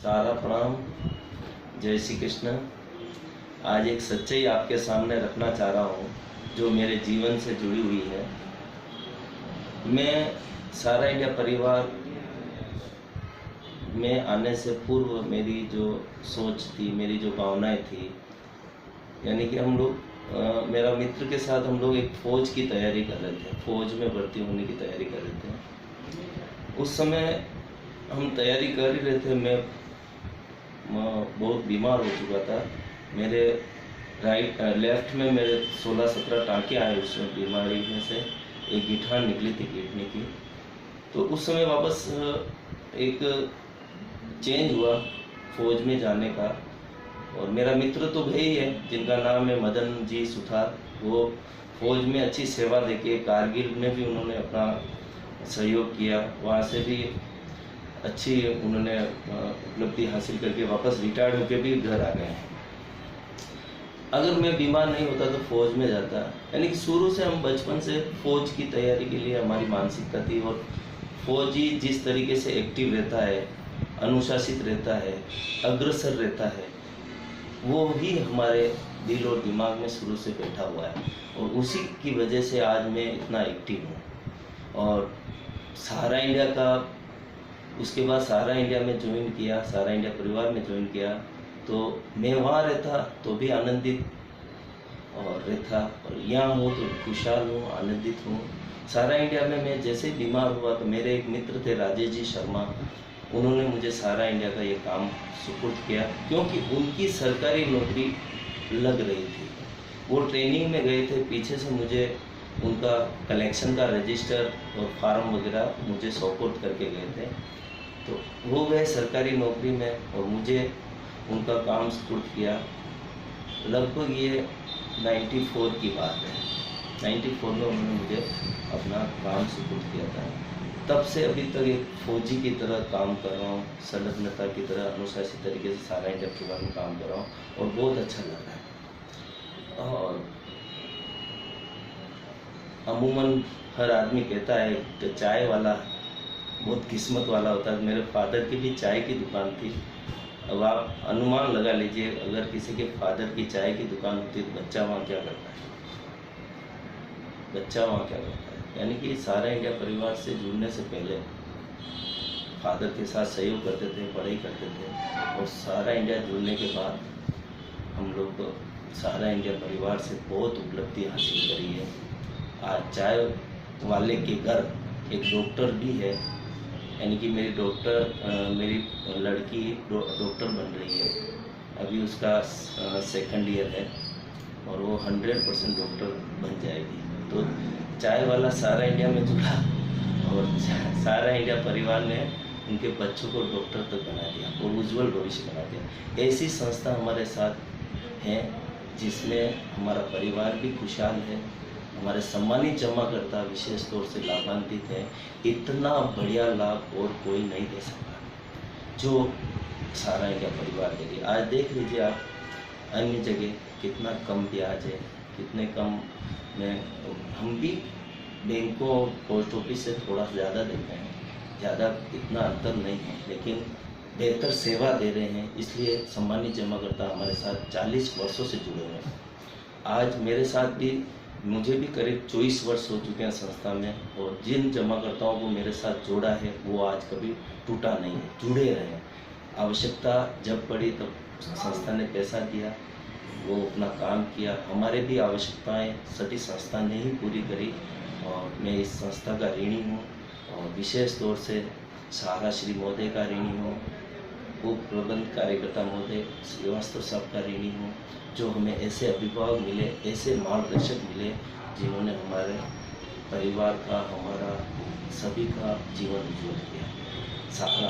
सारा प्रणाम। जय श्री कृष्ण। आज एक सच्चाई आपके सामने रखना चाह रहा हूँ जो मेरे जीवन से जुड़ी हुई है। मैं सारा इंडिया परिवार में आने से पूर्व मेरी जो सोच थी, मेरी जो भावनाएं थी, यानी कि हम लोग मेरा मित्र के साथ हम लोग एक फ़ौज की तैयारी कर रहे थे, फ़ौज में भर्ती होने की तैयारी कर रहे थे। उस समय हम तैयारी कर ही रहे थे। मैं बहुत बीमार हो चुका था। मेरे लेफ्ट में मेरे 16-17 टाँके आए उसमें बीमारी में से, एक गिठान निकली थी किडनी की। तो उस समय वापस एक चेंज हुआ फौज में जाने का। और मेरा मित्र तो भाई है जिनका नाम है मदन जी सुथार। वो फौज में अच्छी सेवा देके कारगिल में भी उन्होंने अपना सहयोग किया, वहाँ से भी अच्छी उन्होंने उपलब्धि हासिल करके वापस रिटायर्ड होकर भी घर आ गए हैं। अगर मैं बीमार नहीं होता तो फौज में जाता। यानी कि शुरू से हम बचपन से फौज की तैयारी के लिए हमारी मानसिकता थी। और फौजी जिस तरीके से एक्टिव रहता है, अनुशासित रहता है, अग्रसर रहता है, वो ही हमारे दिल और दिमाग में शुरू से बैठा हुआ है। और उसी की वजह से आज मैं इतना एक्टिव हूँ। और सारा इंडिया का, उसके बाद सारा इंडिया में ज्वाइन किया, सारा इंडिया परिवार में ज्वाइन किया। तो मैं वहाँ रहता तो भी आनंदित और रहता, और यहाँ हूँ तो खुशहाल हूँ, आनंदित हूँ। सारा इंडिया में मैं जैसे ही बीमार हुआ तो मेरे एक मित्र थे राजेश जी शर्मा, उन्होंने मुझे सारा इंडिया का ये काम सुपुर्द किया, क्योंकि उनकी सरकारी नौकरी लग रही थी। वो ट्रेनिंग में गए थे, पीछे से मुझे उनका कलेक्शन का रजिस्टर और फार्म वगैरह मुझे सपोर्ट करके गए थे। तो वो गए सरकारी नौकरी में और मुझे उनका काम सुपुर्द किया। लगभग ये 94 की बात है। 94 में उन्होंने मुझे अपना काम सुपुर्द किया था। तब से अभी तक एक फौजी की तरह काम कर रहा हूँ, संलग्नता की तरह अनुशासित तरीके से सारा इंडिया परिवार में काम कर रहा हूँ और बहुत अच्छा लग रहा है। और अमूमन हर आदमी कहता है कि चाय वाला बहुत किस्मत वाला होता है। मेरे फादर की भी चाय की दुकान थी। अब आप अनुमान लगा लीजिए, अगर किसी के फादर की चाय की दुकान होती तो बच्चा वहाँ क्या करता है, बच्चा वहाँ क्या करता है। यानी कि सारा इंडिया परिवार से जुड़ने से पहले फादर के साथ सहयोग करते थे, पढ़ाई करते थे। और सारा इंडिया जुड़ने के बाद हम लोग तो सारा इंडिया परिवार से बहुत उपलब्धि हासिल करी है। आज चाय वाले के घर एक डॉक्टर भी है, यानी कि मेरी लड़की डॉक्टर बन रही है। अभी उसका 2nd ईयर है और वो 100% डॉक्टर बन जाएगी। तो चाय वाला सारा इंडिया में जुड़ा और सारा इंडिया परिवार ने उनके बच्चों को डॉक्टर तक बना दिया और उज्जवल भविष्य बना दिया। ऐसी संस्था हमारे साथ है जिसमें हमारा परिवार भी खुशहाल है, हमारे सम्मानित जमाकर्ता विशेष तौर से लाभान्वित है। इतना बढ़िया लाभ और कोई नहीं दे सकता जो सारा इंडिया परिवार दे रही। आज देख लीजिए आप, अन्य जगह कितना कम ब्याज है, कितने कम में हम भी बैंकों पोस्ट ऑफिस से थोड़ा ज़्यादा देते हैं, ज़्यादा इतना अंतर नहीं है, लेकिन बेहतर सेवा दे रहे हैं। इसलिए सम्मानित जमाकर्ता हमारे साथ 40 वर्षों से जुड़े हुए हैं। आज मेरे साथ भी, मुझे भी करीब 24 वर्ष हो चुके हैं संस्था में। और जिन जमाकर्ताओं को मेरे साथ जोड़ा है वो आज कभी टूटा नहीं है, जुड़े रहे। आवश्यकता जब पड़ी तब संस्था ने पैसा दिया, वो अपना काम किया। हमारे भी आवश्यकताएं सभी संस्था ने ही पूरी करी और मैं इस संस्था का ऋणी हूँ। और विशेष तौर से सहारा श्री महोदय का ऋणी हूँ, उप प्रबंध कार्यकर्ता महोदय श्रीवास्तव साहब का ऋणी हूँ, जो हमें ऐसे अभिभावक मिले, ऐसे मार्गदर्शक मिले जिन्होंने हमारे परिवार का, हमारा सभी का जीवन उज्ज्वल किया। सारा